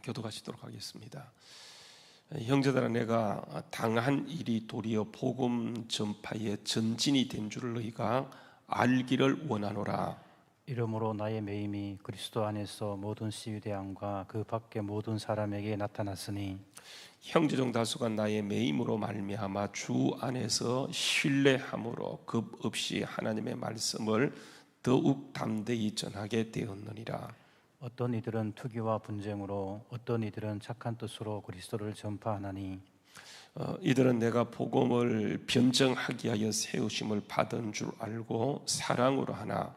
교도하시도록 하겠습니다. 형제들아, 내가 당한 일이 도리어 복음 전파의 전진이 된 줄을 너희가 알기를 원하노라. 이러므로 나의 매임이 그리스도 안에서 모든 시위대왕과 그 밖의 모든 사람에게 나타났으니 형제중 다수가 나의 매임으로 말미암아 주 안에서 신뢰함으로 급 없이 하나님의 말씀을 더욱 담대히 전하게 되었느니라. 어떤 이들은 투기와 분쟁으로 어떤 이들은 착한 뜻으로 그리스도를 전파하나니 이들은 내가 복음을 변정하기 위하여 세우심을 받은 줄 알고 사랑으로 하나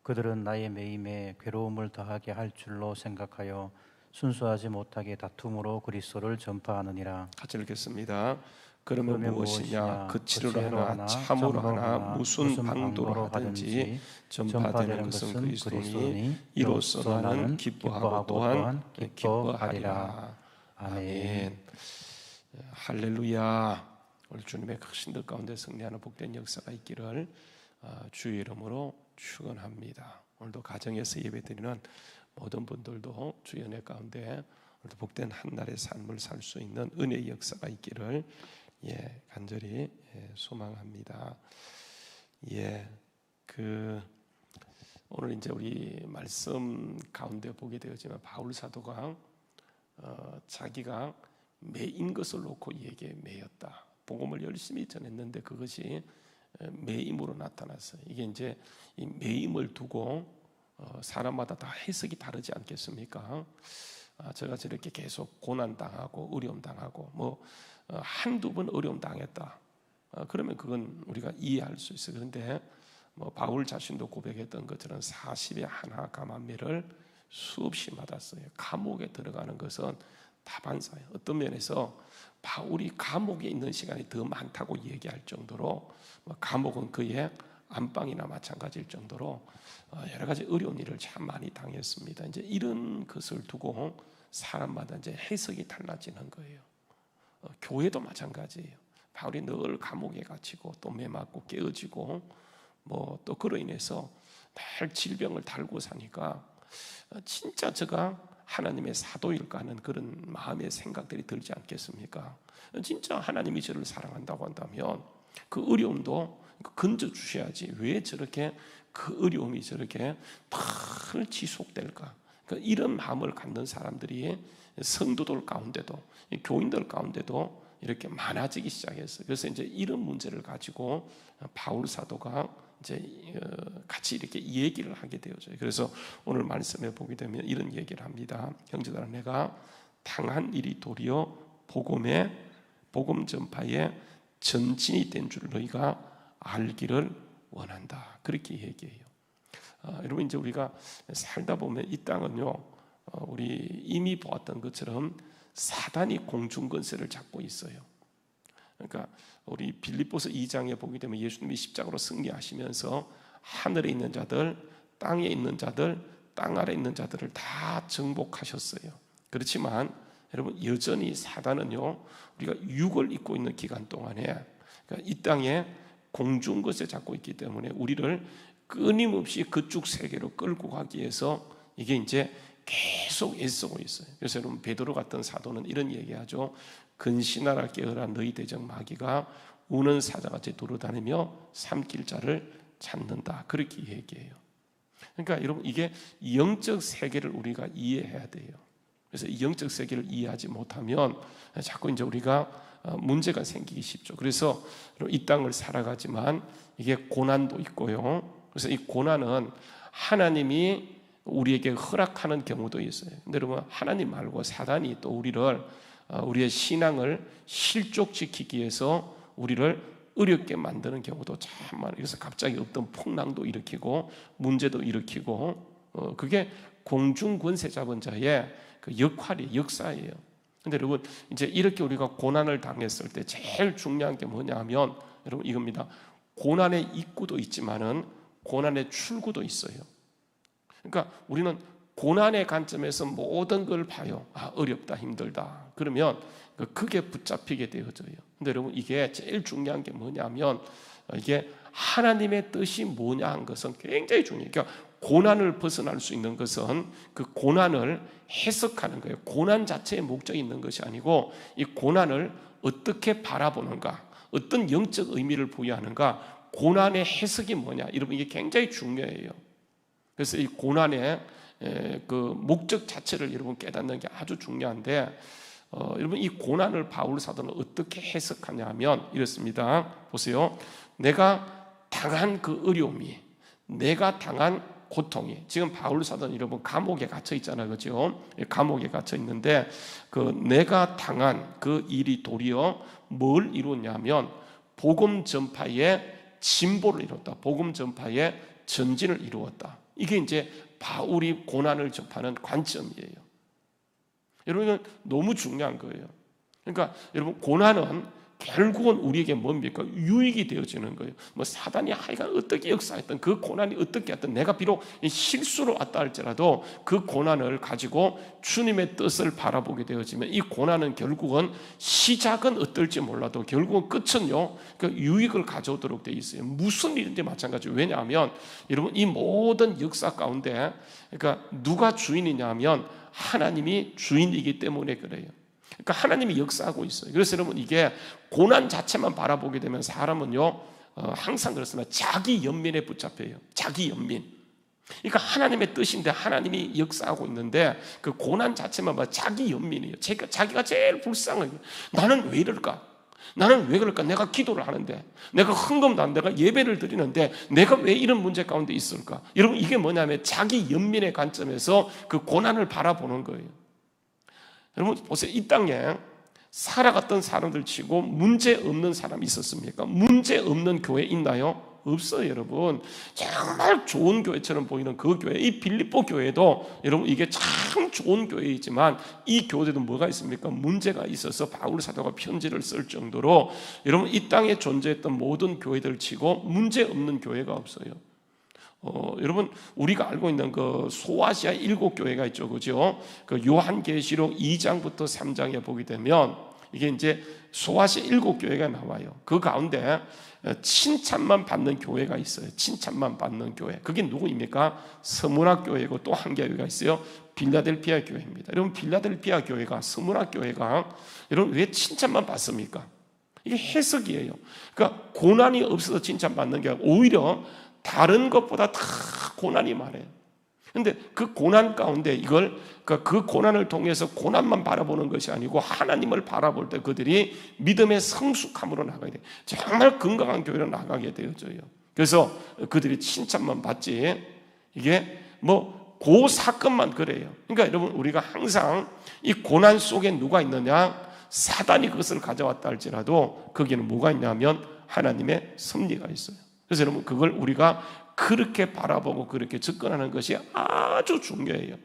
그들은 나의 매임에 괴로움을 더하게 할 줄로 생각하여 순수하지 못하게 다툼으로 그리스도를 전파하느니라. 같이 읽겠습니다. 그러면 무엇이냐? 그치로 하나 참으로 하나 무슨 방도로 하든지 전파되는 것은 그리스도니 이로써 나는 기뻐하고 또한 기뻐하리라. 아멘. 할렐루야. 오늘 주님의 크신 뜻 가운데 승리하는 복된 역사가 있기를 주의 이름으로 축원합니다. 오늘도 가정에서 예배드리는 모든 분들도 주의 은혜 가운데 오늘도 복된 한날의 삶을 살 수 있는 은혜의 역사가 있기를 간절히 소망합니다. 오늘 이제 우리 말씀 가운데 보게 되었지만 바울 사도가 자기가 매인 것을 놓고 이에게 매였다. 복음을 열심히 전했는데 그것이 매임으로 나타났어요. 이게 이제 이 매임을 두고 사람마다 다 해석이 다르지 않겠습니까? 제가 저렇게 계속 고난 당하고 어려움 당하고 한두 번 어려움 당했다. 그러면 그건 우리가 이해할 수 있어요. 그런데 바울 자신도 고백했던 것처럼 40의 하나 감한매를 수없이 맞았어요. 감옥에 들어가는 것은 다반사예요. 어떤 면에서 바울이 감옥에 있는 시간이 더 많다고 얘기할 정도로 감옥은 그의 안방이나 마찬가지일 정도로 여러 가지 어려운 일을 참 많이 당했습니다. 이제 이런 것을 두고 사람마다 이제 해석이 달라지는 거예요. 교회도 마찬가지예요. 바울이 늘 감옥에 갇히고 또 매 맞고 깨어지고 또 그로 인해서 늘 질병을 달고 사니까 진짜 제가 하나님의 사도일까 하는 그런 마음의 생각들이 들지 않겠습니까? 진짜 하나님이 저를 사랑한다고 한다면 그 어려움도 건져 주셔야지 왜 저렇게 그 어려움이 저렇게 늘 지속될까? 그러니까 이런 마음을 갖는 사람들이 성도들 가운데도 교인들 가운데도 이렇게 많아지기 시작했어요. 그래서 이제 이런 문제를 가지고 바울 사도가 이제 같이 이렇게 얘기를 하게 되어져요. 그래서 오늘 말씀에 보게 되면 이런 얘기를 합니다. 형제들아, 내가 당한 일이 도리어 복음 전파의 전진이 된 줄 너희가 알기를 원한다. 그렇게 얘기해요. 여러분, 이제 우리가 살다 보면 이 땅은요, 우리 이미 보았던 것처럼 사단이 공중권세를 잡고 있어요. 그러니까 우리 빌립보서 2장에 보게 되면 예수님이 십자가로 승리하시면서 하늘에 있는 자들, 땅에 있는 자들, 땅 아래 있는 자들을 다 정복하셨어요. 그렇지만 여러분, 여전히 사단은요, 우리가 육을 입고 있는 기간 동안에 그러니까 이 땅에 공중것에 잡고 있기 때문에 우리를 끊임없이 그쪽 세계로 끌고 가기 위해서 이게 이제 계속 애쓰고 있어요. 그래서 여러분, 베드로 같은 사도는 이런 얘기하죠. 근신하라 깨어라, 너희 대적 마귀가 우는 사자같이 돌아다니며 삼킬 자를 찾는다. 그렇게 얘기해요. 그러니까 여러분, 이게 영적 세계를 우리가 이해해야 돼요. 그래서 이 영적 세계를 이해하지 못하면 자꾸 이제 우리가 문제가 생기기 쉽죠. 그래서 이 땅을 살아가지만 이게 고난도 있고요. 그래서 이 고난은 하나님이 우리에게 허락하는 경우도 있어요. 근데 여러분, 하나님 말고 사단이 또 우리의 신앙을 실족시키기 위해서 우리를 어렵게 만드는 경우도 참 많아요. 그래서 갑자기 어떤 풍랑도 일으키고 문제도 일으키고 그게 공중권세 잡은 자의 그 역사예요. 근데 여러분, 이제 이렇게 우리가 고난을 당했을 때 제일 중요한 게 뭐냐 하면 여러분, 이겁니다. 고난의 입구도 있지만은 고난의 출구도 있어요. 그러니까 우리는 고난의 관점에서 모든 걸 봐요. 어렵다, 힘들다. 그러면 그게 붙잡히게 되어져요. 근데 여러분, 이게 제일 중요한 게 뭐냐면 이게 하나님의 뜻이 뭐냐 한 것은 굉장히 중요해요. 그러니까 고난을 벗어날 수 있는 것은 그 고난을 해석하는 거예요. 고난 자체에 목적이 있는 것이 아니고 이 고난을 어떻게 바라보는가, 어떤 영적 의미를 부여하는가, 고난의 해석이 뭐냐, 여러분 이게 굉장히 중요해요. 그래서 이 고난의 그 목적 자체를 여러분 깨닫는 게 아주 중요한데, 여러분 이 고난을 바울 사도는 어떻게 해석하냐 하면 이렇습니다. 보세요. 내가 당한 그 어려움이, 내가 당한 고통이, 지금 바울 사도는 여러분 감옥에 갇혀 있잖아요, 그렇죠? 감옥에 갇혀 있는데 그 내가 당한 그 일이 도리어 뭘 이루었냐면 복음 전파의 진보를 이뤘다. 복음 전파의 전진을 이루었다. 이게 이제 바울이 고난을 접하는 관점이에요. 여러분 이건 너무 중요한 거예요. 그러니까 여러분 고난은 결국은 우리에게 뭡니까? 유익이 되어지는 거예요. 뭐 사단이 하여간 어떻게 역사했던 그 고난이 어떻게 했던, 내가 비록 실수로 왔다 할지라도 그 고난을 가지고 주님의 뜻을 바라보게 되어지면 이 고난은 결국은 시작은 어떨지 몰라도 결국은 끝은요 그 유익을 가져오도록 되어 있어요. 무슨 일인지 마찬가지예요. 왜냐하면 여러분 이 모든 역사 가운데 그러니까 누가 주인이냐 하면 하나님이 주인이기 때문에 그래요. 그러니까 하나님이 역사하고 있어요. 그래서 여러분 이게 고난 자체만 바라보게 되면 사람은요 항상 그렇습니다. 자기 연민에 붙잡혀요. 자기 연민. 그러니까 하나님의 뜻인데 하나님이 역사하고 있는데 그 고난 자체만 봐 자기 연민이에요. 자기가 제일 불쌍해요. 나는 왜 이럴까? 나는 왜 그럴까? 내가 기도를 하는데, 내가 헌금도 하는데, 내가 예배를 드리는데 내가 왜 이런 문제 가운데 있을까? 여러분 이게 뭐냐면 자기 연민의 관점에서 그 고난을 바라보는 거예요. 여러분 보세요. 이 땅에 살아갔던 사람들 치고 문제 없는 사람이 있었습니까? 문제 없는 교회 있나요? 없어요. 여러분 정말 좋은 교회처럼 보이는 그 교회, 이 빌립보 교회도 여러분 이게 참 좋은 교회이지만 이 교회에도 뭐가 있습니까? 문제가 있어서 바울 사도가 편지를 쓸 정도로 여러분 이 땅에 존재했던 모든 교회들 치고 문제 없는 교회가 없어요. 여러분 우리가 알고 있는 그 소아시아 7교회가 있죠, 그죠? 그 요한계시록 2장부터 3장에 보게 되면 이게 이제 소아시아 7교회가 나와요. 그 가운데 칭찬만 받는 교회가 있어요. 칭찬만 받는 교회. 그게 누구입니까? 서문학 교회고 또 한 교회가 있어요. 빌라델피아 교회입니다. 여러분 빌라델피아 교회가, 서문학 교회가 여러분 왜 칭찬만 받습니까? 이게 해석이에요. 그러니까 고난이 없어서 칭찬받는 게 아니라 오히려 다른 것보다 다 고난이 많아요. 그런데 그 고난 가운데 이걸 그 고난을 통해서 고난만 바라보는 것이 아니고 하나님을 바라볼 때 그들이 믿음의 성숙함으로 나가게 돼요. 정말 건강한 교회로 나가게 되어져요. 그래서 그들이 칭찬만 받지 이게 뭐 그 사건만 그래요. 그러니까 여러분 우리가 항상 이 고난 속에 누가 있느냐, 사단이 그것을 가져왔다 할지라도 거기에는 뭐가 있냐면 하나님의 섭리가 있어요. 그래서 여러분 그걸 우리가 그렇게 바라보고 그렇게 접근하는 것이 아주 중요해요.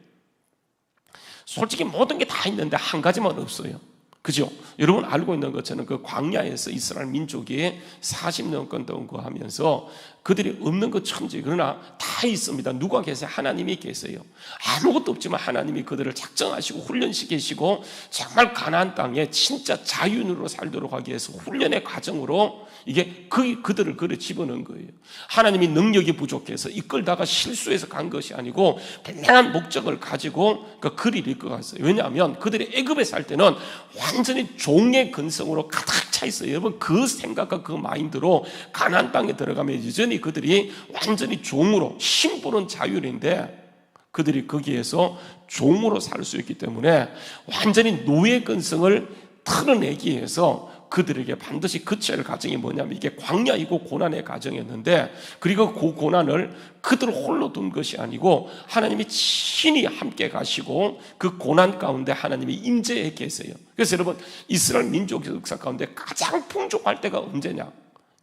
솔직히 모든 게 다 있는데 한 가지만 없어요. 그죠? 여러분 알고 있는 것처럼 그 광야에서 이스라엘 민족이 40년간 동거하면서 그들이 없는 것 천지, 그러나 다 있습니다. 누가 계세요? 하나님이 계세요. 아무것도 없지만 하나님이 그들을 작정하시고 훈련시키시고 정말 가나안 땅에 진짜 자유인으로 살도록 하기 위해서 훈련의 과정으로 이게 그들을 그래 집어넣은 거예요. 하나님이 능력이 부족해서 이끌다가 실수해서 간 것이 아니고 분명한 목적을 가지고 그 그리를 이끌어갔어요. 왜냐하면 그들이 애굽에 살 때는 완전히 종의 근성으로 가득 차 있어요. 여러분 그 생각과 그 마인드로 가나안 땅에 들어가면 여전히 그들이 완전히 종으로, 신분은 자율인데 그들이 거기에서 종으로 살 수 있기 때문에 완전히 노예 근성을 털어내기 위해서 그들에게 반드시 거쳐야 할 과정이 뭐냐면 이게 광야이고 고난의 과정이었는데, 그리고 그 고난을 그들 홀로 둔 것이 아니고 하나님이 친히 함께 가시고 그 고난 가운데 하나님이 임재해 계세요. 그래서 여러분 이스라엘 민족 역사 가운데 가장 풍족할 때가 언제냐?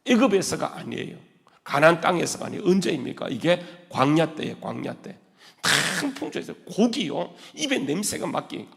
애굽에서가 아니에요. 가나안 땅에서가 아니에요. 언제입니까? 이게 광야 때예요. 광야 때. 큰 풍족해서 고기요, 입에 냄새가 맡기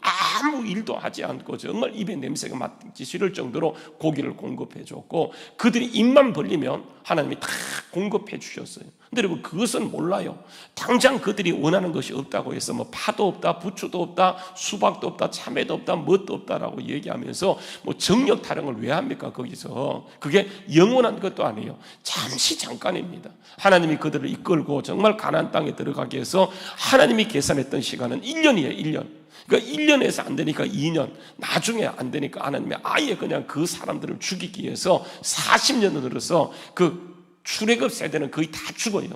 아무 일도 하지 않고 정말 입에 냄새가 맡기 싫을 정도로 고기를 공급해 줬고, 그들이 입만 벌리면 하나님이 다 공급해 주셨어요. 근데 여러분, 그것은 몰라요. 당장 그들이 원하는 것이 없다고 해서 뭐 파도 없다, 부추도 없다, 수박도 없다, 참외도 없다, 뭣도 없다라고 얘기하면서 뭐 정력 타령을 왜 합니까? 거기서 그게 영원한 것도 아니에요. 잠시 잠깐입니다. 하나님이 그들을 이끌고 정말 가나안 땅에 들어가게 해서 하나님이 계산했던 시간은 1년이에요. 1년. 그러니까 1년에서 안 되니까 2년, 나중에 안 되니까 하나님이 아예 그냥 그 사람들을 죽이기 위해서 40년을 들어서 그 출애굽 세대는 거의 다 죽어요.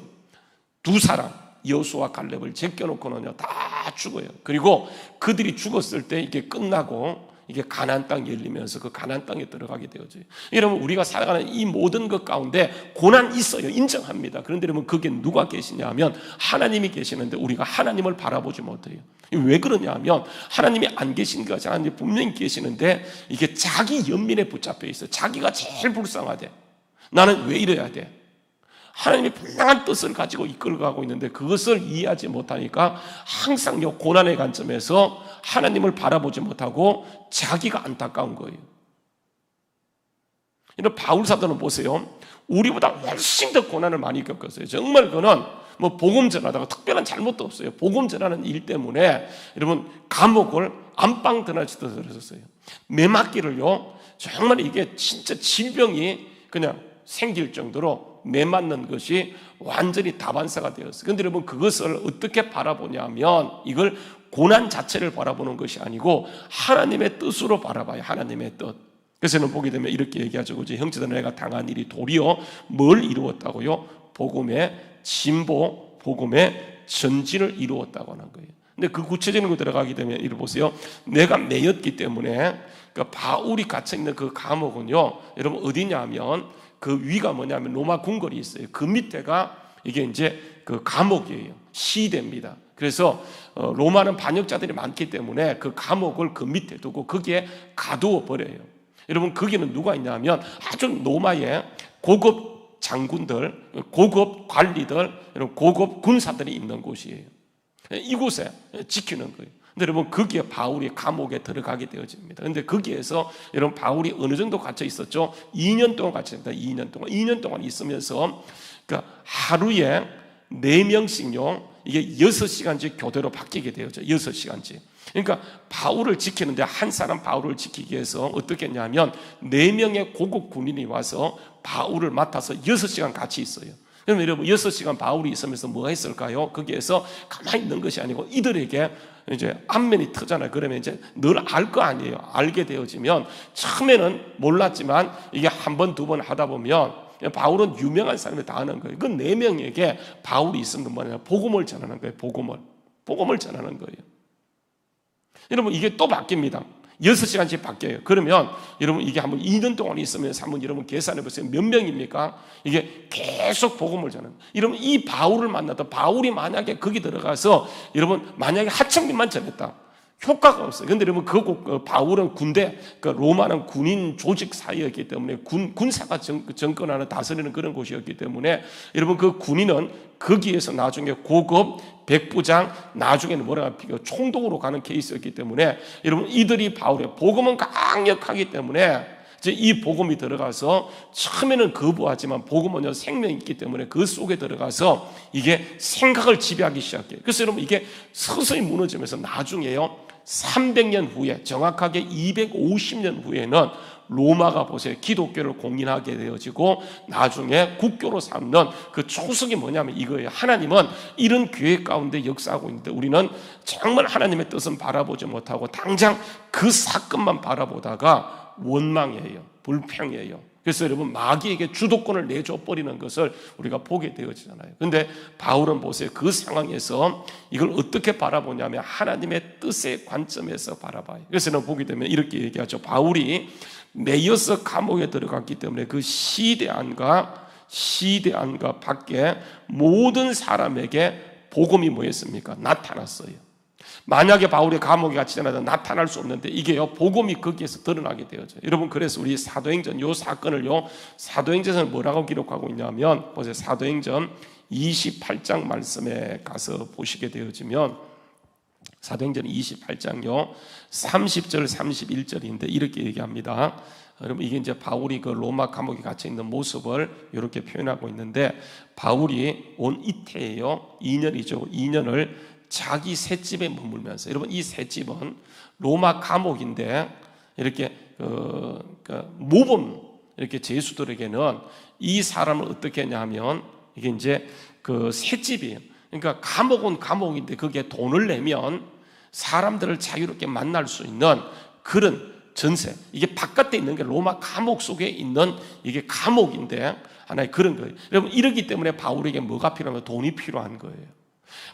두 사람, 여호수아와 갈렙을 제껴놓고는요 다 죽어요. 그리고 그들이 죽었을 때 이게 끝나고 이게 가나안 땅 열리면서 그 가나안 땅에 들어가게 되어져요. 여러분, 우리가 살아가는 이 모든 것 가운데 고난 있어요. 인정합니다. 그런데 여러분, 그게 누가 계시냐 하면 하나님이 계시는데 우리가 하나님을 바라보지 못해요. 왜 그러냐 하면 하나님이 안 계신 것이 하나님이 분명히 계시는데 이게 자기 연민에 붙잡혀 있어요. 자기가 제일 불쌍하대. 나는 왜 이래야 돼? 하나님이 분명한 뜻을 가지고 이끌어가고 있는데 그것을 이해하지 못하니까 항상 이 고난의 관점에서 하나님을 바라보지 못하고 자기가 안타까운 거예요. 이런 바울 사도는 보세요. 우리보다 훨씬 더 고난을 많이 겪었어요. 정말 그는 뭐 복음 전하다가 특별한 잘못도 없어요. 복음 전하는 일 때문에 여러분 감옥을 안방 드나지도 들었어요. 매맞기를요. 정말 이게 진짜 질병이 그냥 생길 정도로 매맞는 것이 완전히 다반사가 되었어요. 그런데 여러분, 그것을 어떻게 바라보냐면 이걸 고난 자체를 바라보는 것이 아니고 하나님의 뜻으로 바라봐요. 하나님의 뜻. 그래서 저는 보게 되면 이렇게 얘기하죠. 그죠? 형제들, 내가 당한 일이 도리어 뭘 이루었다고요? 복음의 진보, 복음의 전진을 이루었다고 하는 거예요. 근데 그 구체적인 거 들어가게 되면 이리 보세요. 내가 매였기 때문에 그 바울이 갇혀 있는 그 감옥은요, 여러분 어디냐면 그 위가 뭐냐면 로마 궁궐이 있어요. 그 밑에가 이게 이제 그 감옥이에요. 시대입니다. 그래서 로마는 반역자들이 많기 때문에 그 감옥을 그 밑에 두고 거기에 가두어 버려요. 여러분, 거기는 누가 있냐면 아주 로마의 고급 장군들, 고급 관리들, 고급 군사들이 있는 곳이에요. 이곳에 지키는 거예요. 근데 여러분, 거기에 바울이 감옥에 들어가게 되어집니다. 근데 거기에서 여러분 바울이 어느 정도 갇혀 있었죠? 2년 동안 갇혀 있습니다. 2년 동안 있으면서 그러니까 하루에 4명씩요. 이게 6시간씩 교대로 바뀌게 되어져. 6시간씩. 그러니까 바울을 지키는데 한 사람 바울을 지키기 위해서 어떻게 했냐면 4명의 고급 군인이 와서 바울을 맡아서 6시간 같이 있어요. 그러면 여러분 6시간 바울이 있으면서 뭐 했을까요? 거기에서 가만히 있는 것이 아니고 이들에게 이제 안면이 트잖아요. 그러면 이제 늘 알 거 아니에요. 알게 되어지면 처음에는 몰랐지만 이게 한 번, 두 번 하다 보면 바울은 유명한 사람이 다 아는 거예요. 그 4명에게 바울이 있으면 뭐냐? 복음을 전하는 거예요. 복음을 전하는 거예요. 여러분, 이게 또 바뀝니다. 6시간씩 바뀌어요. 그러면 여러분 이게 한번 2년 동안 있으면서 한번 여러분 계산해 보세요. 몇 명입니까? 이게 계속 복음을 전하는. 여러분, 이 바울을 만나도 바울이 만약에 거기 들어가서 여러분 만약에 하청민만 전했다. 효과가 없어요. 그런데 여러분 그 바울은 군대, 그 로마는 군인 조직 사이였기 때문에 군사가 정권하는 다스리는 그런 곳이었기 때문에 여러분 그 군인은 거기에서 나중에 고급 백부장, 나중에는 뭐라고 할까요? 총독으로 가는 케이스였기 때문에 여러분 이들이 바울의 복음은 강력하기 때문에 이제 이 복음이 들어가서 처음에는 거부하지만 복음은 생명이 있기 때문에 그 속에 들어가서 이게 생각을 지배하기 시작해요. 그래서 여러분 이게 서서히 무너지면서 나중에요 300년 후에 정확하게 250년 후에는 로마가 보세요 기독교를 공인하게 되어지고 나중에 국교로 삼는 그 초석이 뭐냐면 이거예요. 하나님은 이런 교회 가운데 역사하고 있는데 우리는 정말 하나님의 뜻은 바라보지 못하고 당장 그 사건만 바라보다가 원망이에요. 불평이에요. 그래서 여러분 마귀에게 주도권을 내줘 버리는 것을 우리가 보게 되어지잖아요. 그런데 바울은 보세요. 그 상황에서 이걸 어떻게 바라보냐면 하나님의 뜻의 관점에서 바라봐요. 그래서 저는 보게 되면 이렇게 얘기하죠. 바울이 매여서 감옥에 들어갔기 때문에 그 시대 안과 밖에 모든 사람에게 복음이 뭐였습니까? 나타났어요. 만약에 바울이 감옥에 갇히지 않아도 나타날 수 없는데 이게요 복음이 거기에서 드러나게 되어져요. 여러분 그래서 우리 사도행전 요 사건을요 사도행전에서 뭐라고 기록하고 있냐면 보세요. 사도행전 28장 말씀에 가서 보시게 되어지면 사도행전 28장요 30절 31절인데 이렇게 얘기합니다. 여러분 이게 이제 바울이 그 로마 감옥에 갇혀 있는 모습을 이렇게 표현하고 있는데, 바울이 온 이태에요 2년이죠. 2년을 자기 셋집에 머물면서, 여러분 이 셋집은 로마 감옥인데 이렇게 모범 이렇게 죄수들에게는 이 사람을 어떻게 했냐면, 이게 이제 그 셋집이에요. 그러니까 감옥은 감옥인데 거기에 돈을 내면 사람들을 자유롭게 만날 수 있는 그런 전세, 이게 바깥에 있는 게 로마 감옥 속에 있는 이게 감옥인데 하나의 그런 거예요. 여러분 이러기 때문에 바울에게 뭐가 필요하면 돈이 필요한 거예요.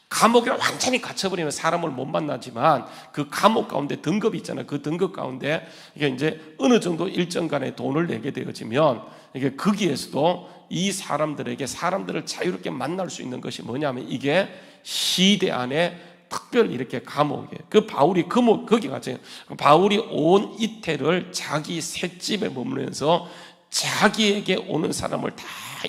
감옥에 완전히 갇혀버리면 사람을 못 만나지만 그 감옥 가운데 등급이 있잖아요. 그 등급 가운데 이게 이제 어느 정도 일정간의 돈을 내게 되어지면 이게 거기에서도 이 사람들에게 사람들을 자유롭게 만날 수 있는 것이 뭐냐면 이게 시대 안에 특별 이렇게 감옥이에요. 그 바울이 거기 갇혀요. 바울이 온 이태를 자기 셋집에 머무르면서 자기에게 오는 사람을 다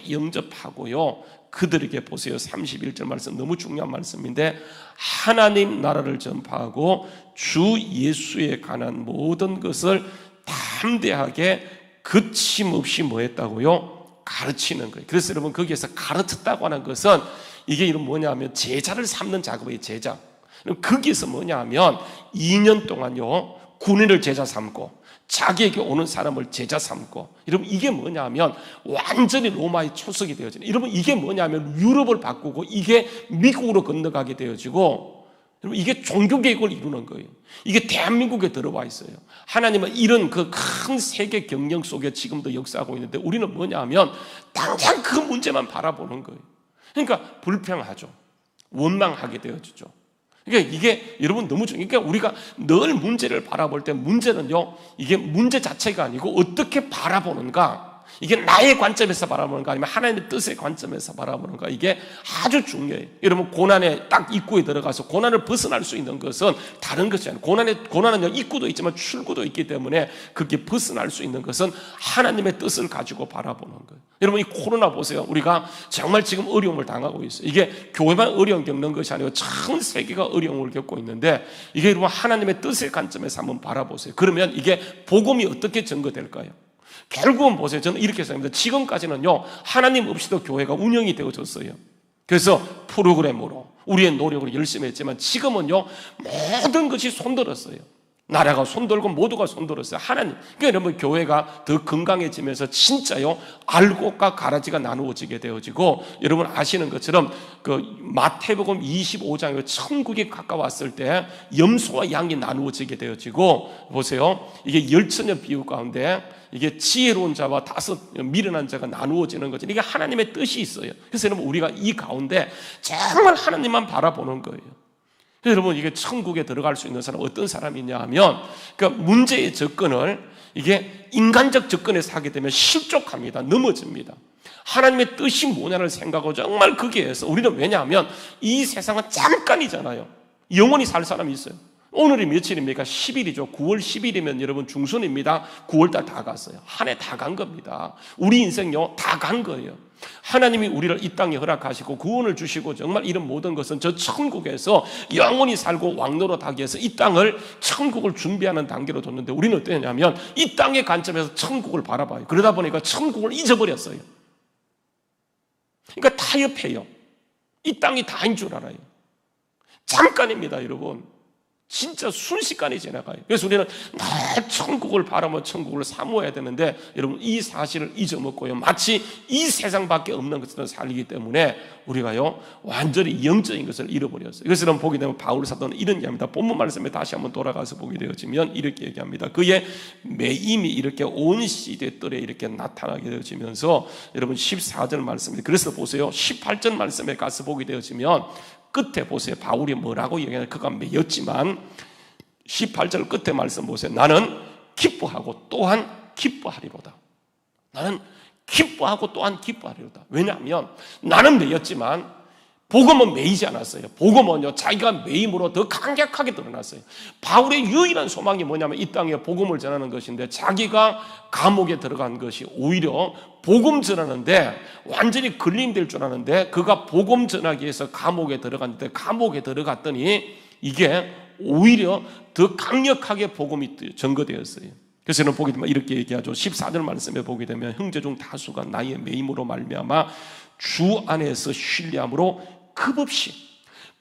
영접하고요. 그들에게 보세요. 31절 말씀 너무 중요한 말씀인데, 하나님 나라를 전파하고 주 예수에 관한 모든 것을 담대하게 거침없이 뭐 했다고요? 가르치는 거예요. 그래서 여러분 거기에서 가르쳤다고 하는 것은 이게 이런 뭐냐면 제자를 삼는 작업이에요. 제자. 거기에서 뭐냐면 2년 동안요 군인을 제자 삼고 자기에게 오는 사람을 제자 삼고, 여러분 이게 뭐냐면 완전히 로마의 초석이 되어지는, 여러분 이게 뭐냐면 유럽을 바꾸고 이게 미국으로 건너가게 되어지고, 여러분 이게 종교개혁을 이루는 거예요. 이게 대한민국에 들어와 있어요. 하나님은 이런 그 큰 세계 경영 속에 지금도 역사하고 있는데 우리는 뭐냐면 당장 그 문제만 바라보는 거예요. 그러니까 불평하죠. 원망하게 되어지죠. 그러니까 이게 여러분 너무 중요해요. 그러니까 우리가 늘 문제를 바라볼 때 문제는요, 이게 문제 자체가 아니고 어떻게 바라보는가, 이게 나의 관점에서 바라보는가 아니면 하나님의 뜻의 관점에서 바라보는가, 이게 아주 중요해요. 여러분 고난에 딱 입구에 들어가서 고난을 벗어날 수 있는 것은 다른 것이 아니에요. 고난은 입구도 있지만 출구도 있기 때문에 그렇게 벗어날 수 있는 것은 하나님의 뜻을 가지고 바라보는 거예요. 여러분 이 코로나 보세요. 우리가 정말 지금 어려움을 당하고 있어요. 이게 교회만 어려움 겪는 것이 아니고 전 세계가 어려움을 겪고 있는데, 이게 여러분 하나님의 뜻의 관점에서 한번 바라보세요. 그러면 이게 복음이 어떻게 증거될까요? 결국은 보세요. 저는 이렇게 생각합니다. 지금까지는요 하나님 없이도 교회가 운영이 되어졌어요. 그래서 프로그램으로 우리의 노력을 열심히 했지만 지금은요 모든 것이 손들었어요. 나라가 손들고 모두가 손들었어요. 하나님. 그러니까 여러분 교회가 더 건강해지면서 진짜요 알곡과 가라지가 나누어지게 되어지고, 여러분 아시는 것처럼 그 마태복음 25장에 천국이 가까웠을 때 염소와 양이 나누어지게 되어지고, 보세요 이게 열처녀 비유 가운데 이게 지혜로운 자와 5 미련한 자가 나누어지는 거죠. 이게 하나님의 뜻이 있어요. 그래서 여러분 우리가 이 가운데 정말 하나님만 바라보는 거예요. 그래서 여러분 이게 천국에 들어갈 수 있는 사람은 어떤 사람이냐 하면, 그러니까 문제의 접근을 이게 인간적 접근에서 하게 되면 실족합니다. 넘어집니다. 하나님의 뜻이 뭐냐를 생각하고 정말 거기에서 우리는, 왜냐하면 이 세상은 잠깐이잖아요. 영원히 살 사람이 있어요. 오늘이 며칠입니까? 10일이죠. 9월 10일이면 여러분 중순입니다. 9월달 다 갔어요. 한 해 다 간 겁니다. 우리 인생요 다 간 거예요. 하나님이 우리를 이 땅에 허락하시고 구원을 주시고 정말 이런 모든 것은 저 천국에서 영원히 살고 왕노릇하기 위해서 이 땅을 천국을 준비하는 단계로 뒀는데, 우리는 어떠냐면 이 땅의 관점에서 천국을 바라봐요. 그러다 보니까 천국을 잊어버렸어요. 그러니까 타협해요. 이 땅이 다인 줄 알아요. 잠깐입니다 여러분. 진짜 순식간에 지나가요. 그래서 우리는 늘 천국을 바라며 천국을 사모해야 되는데, 여러분 이 사실을 잊어먹고요 마치 이 세상밖에 없는 것처럼 살기 때문에 우리가요 완전히 영적인 것을 잃어버렸어요. 그래서 여러분 보게 되면 바울 사도는 이런 얘기합니다. 본문 말씀에 다시 한번 돌아가서 보게 되어지면 이렇게 얘기합니다. 그의 매임이 이렇게 온 시대 뜰에 이렇게 나타나게 되어지면서, 여러분 14절 말씀입니다. 그래서 보세요 18절 말씀에 가서 보게 되어지면 끝에 보세요. 바울이 뭐라고 얘기하냐. 그가 매였지만 18절 끝에 말씀 보세요. 나는 기뻐하고 또한 기뻐하리로다. 나는 기뻐하고 또한 기뻐하리로다. 왜냐하면 나는 매였지만 복음은 매이지 않았어요. 복음은요 자기가 매임으로 더 강력하게 드러났어요. 바울의 유일한 소망이 뭐냐면 이 땅에 복음을 전하는 것인데, 자기가 감옥에 들어간 것이 오히려 복음 전하는데 완전히 걸림될 줄 아는데, 그가 복음 전하기 위해서 감옥에 들어갔는데 감옥에 들어갔더니 이게 오히려 더 강력하게 복음이 전거되었어요. 그래서 저는 보게 되면 이렇게 얘기하죠. 14절 말씀에 보게 되면 형제 중 다수가 나의 매임으로 말미암아 주 안에서 신뢰함으로 급없이,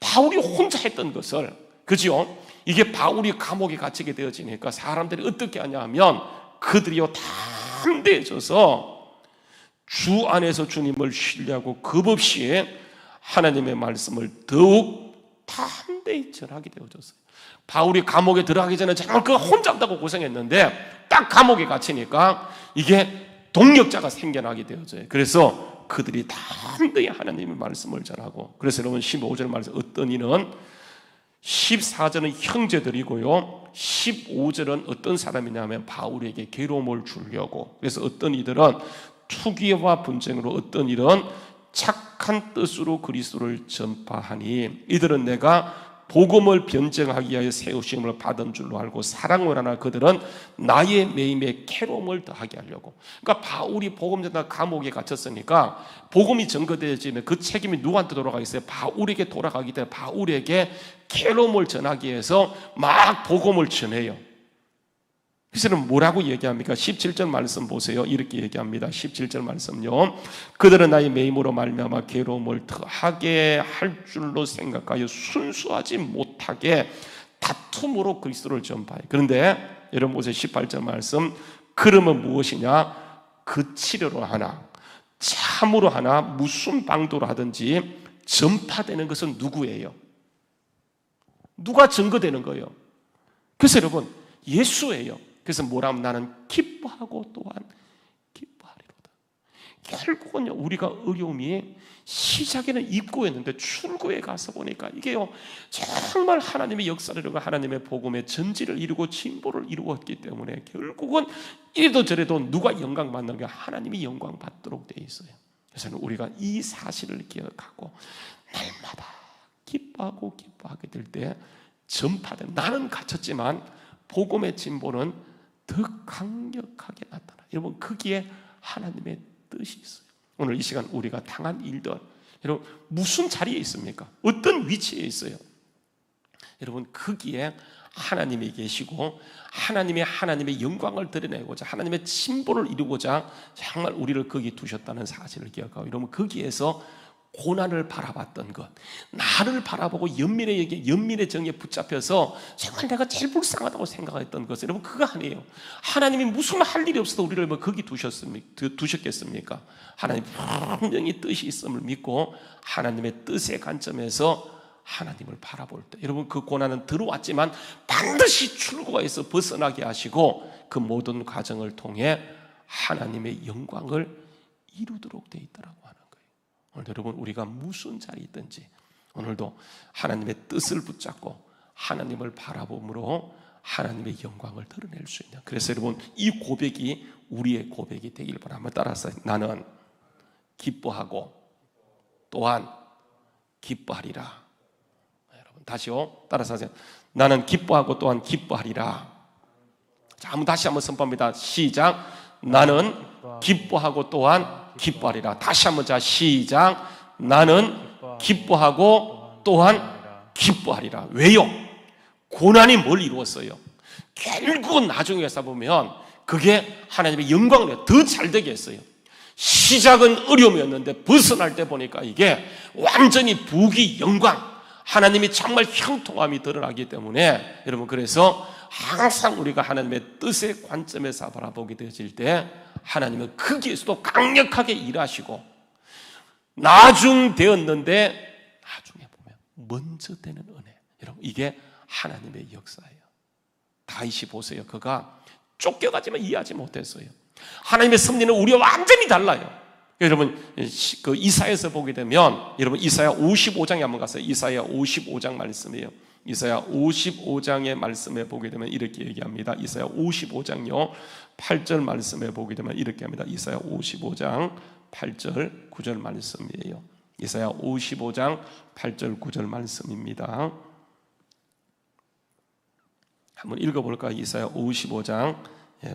바울이 혼자 했던 것을, 그죠? 이게 바울이 감옥에 갇히게 되어지니까 사람들이 어떻게 하냐 하면 그들이요 담대해져서 주 안에서 주님을 신뢰하고 급없이 하나님의 말씀을 더욱 담대히 전하게 되어졌어요. 바울이 감옥에 들어가기 전에 정말 그 혼자 한다고 고생했는데 딱 감옥에 갇히니까 이게 동력자가 생겨나게 되어져요. 그래서 그들이 담대히 하나님의 말씀을 전하고, 그래서 여러분 15절 말씀, 어떤 이는 14절은 형제들이고요, 15절은 어떤 사람이냐면 바울에게 괴로움을 주려고, 그래서 어떤 이들은 투기와 분쟁으로, 어떤 일은 착한 뜻으로 그리스도를 전파하니 이들은 내가 복음을 변증하기 위하여 세우심을 받은 줄로 알고 사랑을 하나 그들은 나의 매임에 괴로움을 더하게 하려고. 그러니까 바울이 복음 전하다 감옥에 갇혔으니까 복음이 전거되어지면 그 책임이 누구한테 돌아가겠어요? 바울에게 돌아가기 때문에 바울에게 괴로움을 전하기 위해서 막 복음을 전해요. 그래서 뭐라고 얘기합니까? 17절 말씀 보세요. 이렇게 얘기합니다. 17절 말씀요, 그들은 나의 매임으로 말미암아 괴로움을 더하게 할 줄로 생각하여 순수하지 못하게 다툼으로 그리스도를 전파해. 그런데 여러분 보세요. 18절 말씀, 그러면 무엇이냐? 그치려로 하나 참으로 하나 무슨 방도로 하든지 전파되는 것은 누구예요? 누가 증거되는 거예요? 그래서 여러분 예수예요. 그래서 뭐라 하면 나는 기뻐하고 또한 기뻐하리로다. 결국은요, 우리가 어려움이 시작에는 입구였는데 출구에 가서 보니까 이게요 정말 하나님의 역사를 이루고 하나님의 복음의 전지를 이루고 진보를 이루었기 때문에 결국은 이래도 저래도 누가 영광 받는 게 하나님이 영광 받도록 되어 있어요. 그래서 우리가 이 사실을 기억하고 날마다 기뻐하고 기뻐하게 될 때 전파된, 나는 갇혔지만 복음의 진보는 더 강력하게 나타나. 여러분 거기에 하나님의 뜻이 있어요. 오늘 이 시간 우리가 당한 일들, 여러분 무슨 자리에 있습니까? 어떤 위치에 있어요? 여러분 거기에 하나님이 계시고 하나님의 영광을 드러내고자 하나님의 진보를 이루고자 정말 우리를 거기 두셨다는 사실을 기억하고, 여러분 거기에서 고난을 바라봤던 것, 나를 바라보고 연민의 정에 붙잡혀서 정말 내가 제일 불쌍하다고 생각했던 것, 여러분 그거 아니에요. 하나님이 무슨 할 일이 없어도 우리를 뭐 거기 두셨겠습니까? 하나님 분명히 뜻이 있음을 믿고 하나님의 뜻의 관점에서 하나님을 바라볼 때, 여러분 그 고난은 들어왔지만 반드시 출구에서 벗어나게 하시고 그 모든 과정을 통해 하나님의 영광을 이루도록 되어 있더라고 하는 거예요. 오늘 여러분 우리가 무슨 자리에 있든지 오늘도 하나님의 뜻을 붙잡고 하나님을 바라봄으로 하나님의 영광을 드러낼 수 있는, 그래서 여러분 이 고백이 우리의 고백이 되길 바랍니다. 한번 따라서 나는 기뻐하고 또한 기뻐하리라. 여러분 다시요, 따라서 하세요. 나는 기뻐하고 또한 기뻐하리라. 자, 한번 다시 한번 선포합니다. 시작. 나는 기뻐하고 또한 기뻐하리라. 다시 한번, 자 시작. 나는 기뻐하고 또한 기뻐하리라. 왜요? 고난이 뭘 이루었어요? 결국은 나중에 가서 보면 그게 하나님의 영광을 더 잘되게 했어요. 시작은 어려움이었는데 벗어날 때 보니까 이게 완전히 부귀 영광, 하나님이 정말 형통함이 드러나기 때문에 여러분, 그래서 항상 우리가 하나님의 뜻의 관점에서 바라보게 되어질 때 하나님은 거기에서도 강력하게 일하시고, 나중되었는데 나중에 보면 먼저 되는 은혜, 여러분 이게 하나님의 역사예요. 다윗이 보세요. 그가 쫓겨가지만 이해하지 못했어요. 하나님의 섭리는 우리와 완전히 달라요. 여러분 그 이사야에서 보게 되면, 여러분 이사야 55장에 한번 가세요. 이사야 55장 말씀이에요. 이사야 55장의 말씀에 보게 되면 이렇게 얘기합니다. 이사야 55장요 8절 말씀에 보게 되면 이렇게 합니다. 이사야 55장 8절 9절 말씀이에요. 이사야 55장 8절 9절 말씀입니다. 한번 읽어볼까요? 이사야 55장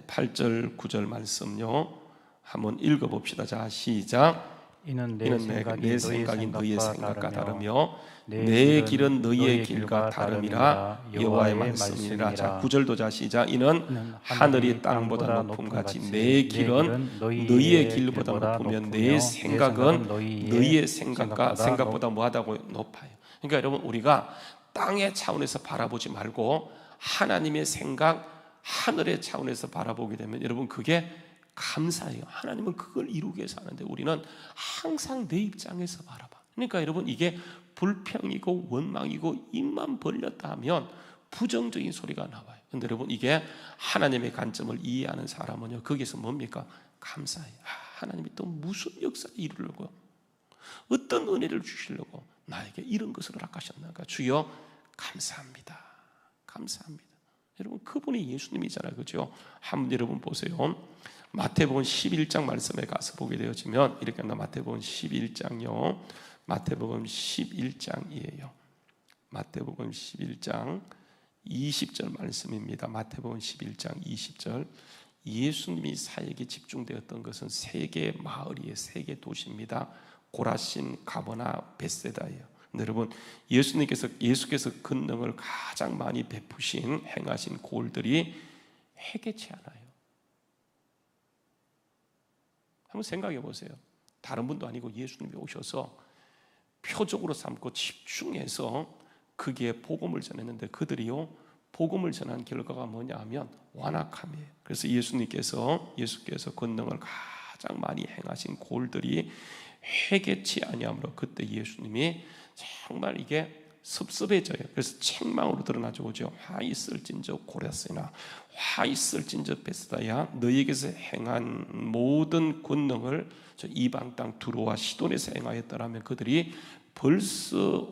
8절 9절 말씀요 한번 읽어봅시다. 자 시작. 이는 내 생각이 너희의 생각과 다르며 내 길은 너희의 길과 다름이라 여호와의 말씀이니라. 자, 9절도 자 시작. 이는 하늘이 땅보다 높음 같이 내 길은 너희의 길보다 높으며 내 생각은 너희의 생각보다 뭐하다고 높아요. 그러니까 여러분, 우리가 땅의 차원에서 바라보지 말고 하나님의 생각, 하늘의 차원에서 바라보게 되면 여러분, 그게 감사해요. 하나님은 그걸 이루기 위해서 하는데 우리는 항상 내 입장에서 바라봐. 그러니까 여러분, 이게 불평이고 원망이고 입만 벌렸다 하면 부정적인 소리가 나와요. 그런데 여러분, 이게 하나님의 관점을 이해하는 사람은요, 거기서 뭡니까? 감사해요. 하나님이 또 무슨 역사를 이루려고, 어떤 은혜를 주시려고 나에게 이런 것을 허락하셨나가. 주여 감사합니다. 감사합니다. 여러분, 그분이 예수님이잖아요, 그죠? 한번 여러분 보세요. 마태복음 11장 말씀에 가서 보게 되어지면 이렇게 합니다. 마태복음 11장요. 마태복음 11장이에요. 마태복음 11장 20절 말씀입니다. 마태복음 11장 20절. 예수님이 사역에 집중되었던 것은 세 개의 마을이에요. 세 개의 도시입니다. 고라신, 가버나, 벳세다예요. 여러분, 예수께서 권능을 가장 많이 베푸신, 행하신 골들이 해개치 않아요. 한번 생각해 보세요. 다른 분도 아니고 예수님이 오셔서 표적으로 삼고 집중해서 거기에 복음을 전했는데 그들이요, 복음을 전한 결과가 뭐냐 하면 완악함이에요. 그래서 예수께서 권능을 가장 많이 행하신 골들이 회개치 아니하므로 그때 예수님이 정말 이게 섭섭해져요. 그래서 책망으로 드러나죠. 그죠? 화 있을진저 고라스나, 화 있을진저 벳사다야, 너희에게서 행한 모든 권능을 저 이방 땅 두로와 시돈에서 행하였더라면 그들이 벌써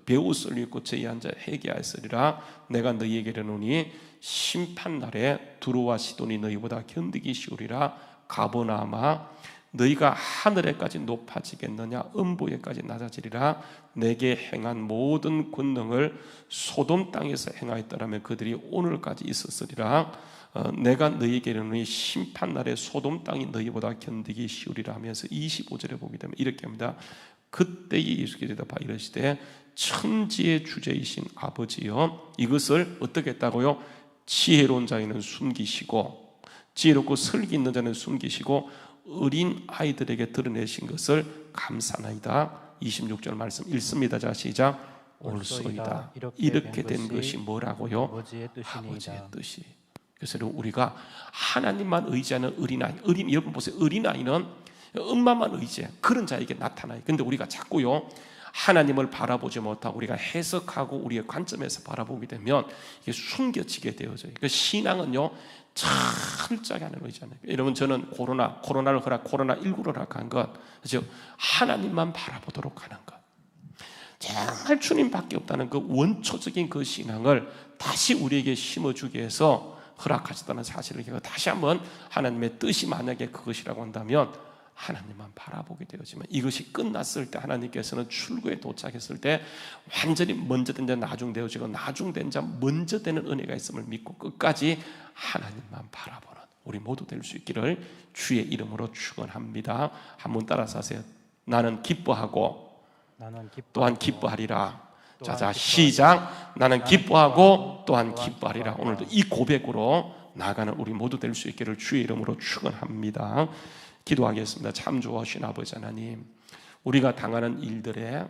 베옷을 입고 저희 앉아 회개하였으리라. 내가 너희에게 이르노니 심판날에 두로와 시돈이 너희보다 견디기 쉬우리라. 가버나마, 너희가 하늘에까지 높아지겠느냐? 음부에까지 낮아지리라. 내게 행한 모든 권능을 소돔 땅에서 행하였더라면 그들이 오늘까지 있었으리라. 내가 너희에게 이르노니 심판날에 소돔 땅이 너희보다 견디기 쉬우리라 하면서 25절에 보게 되면 이렇게 합니다. 그때 예수께서 대답하여 이르시되 천지의 주제이신 아버지여, 이것을 어떻게 했다고요? 지혜로운 자에는 숨기시고 지혜롭고 설기 있는 자는 숨기시고 어린 아이들에게 드러내신 것을 감사나이다. 26절 말씀 읽습니다. 자 시작. 옳소이다. 이렇게 된 것이 뭐라고요? 아버지의 뜻이. 그래서 우리가 하나님만 의지하는 어린아이, 여러분 보세요. 어린아이는 엄마만 의지해. 그런 자에게 나타나요. 근데 우리가 자꾸요, 하나님을 바라보지 못하고 우리가 해석하고 우리의 관점에서 바라보게 되면 이게 숨겨지게 되어져요. 그 신앙은요, 철저하게 하는 의지잖아요. 여러분, 저는 코로나19를 허락한 것, 그렇죠? 하나님만 바라보도록 하는 것, 정말 주님밖에 없다는 그 원초적인 그 신앙을 다시 우리에게 심어주기 위해서 허락하셨다는 사실을 다시 한번, 하나님의 뜻이 만약에 그것이라고 한다면 하나님만 바라보게 되어지만, 이것이 끝났을 때 하나님께서는 출구에 도착했을 때 완전히 먼저 된 자 나중 되어지고 나중 된 자 먼저 되는 은혜가 있음을 믿고 끝까지 하나님만 바라보는 우리 모두 될 수 있기를 주의 이름으로 축원합니다. 한번 따라서 하세요. 나는 기뻐하고 또한 기뻐하리라. 자 시작. 나는 기뻐하고 또한 기뻐하리라. 오늘도 이 고백으로 나아가는 우리 모두 될 수 있기를 주의 이름으로 축원합니다. 기도하겠습니다. 참 좋아하신 아버지 하나님, 우리가 당하는 일들에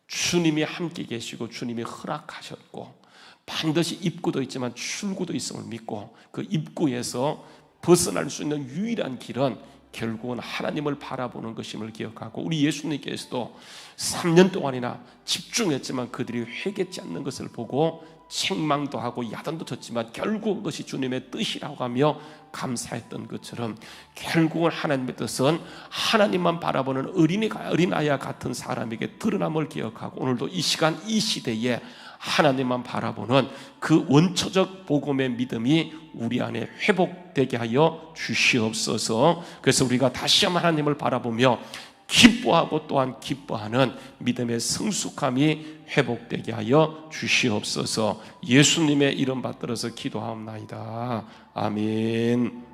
주님이 함께 계시고 주님이 허락하셨고 반드시 입구도 있지만 출구도 있음을 믿고 그 입구에서 벗어날 수 있는 유일한 길은 결국은 하나님을 바라보는 것임을 기억하고, 우리 예수님께서도 3년 동안이나 집중했지만 그들이 회개치 않는 것을 보고 책망도 하고 야단도 쳤지만 결국 그것이 주님의 뜻이라고 하며 감사했던 것처럼, 결국은 하나님의 뜻은 하나님만 바라보는 어린아이와 같은 사람에게 드러남을 기억하고, 오늘도 이 시간 이 시대에 하나님만 바라보는 그 원초적 복음의 믿음이 우리 안에 회복되게 하여 주시옵소서. 그래서 우리가 다시 한번 하나님을 바라보며 기뻐하고 또한 기뻐하는 믿음의 성숙함이 회복되게 하여 주시옵소서. 예수님의 이름 받들어서 기도하옵나이다. 아멘.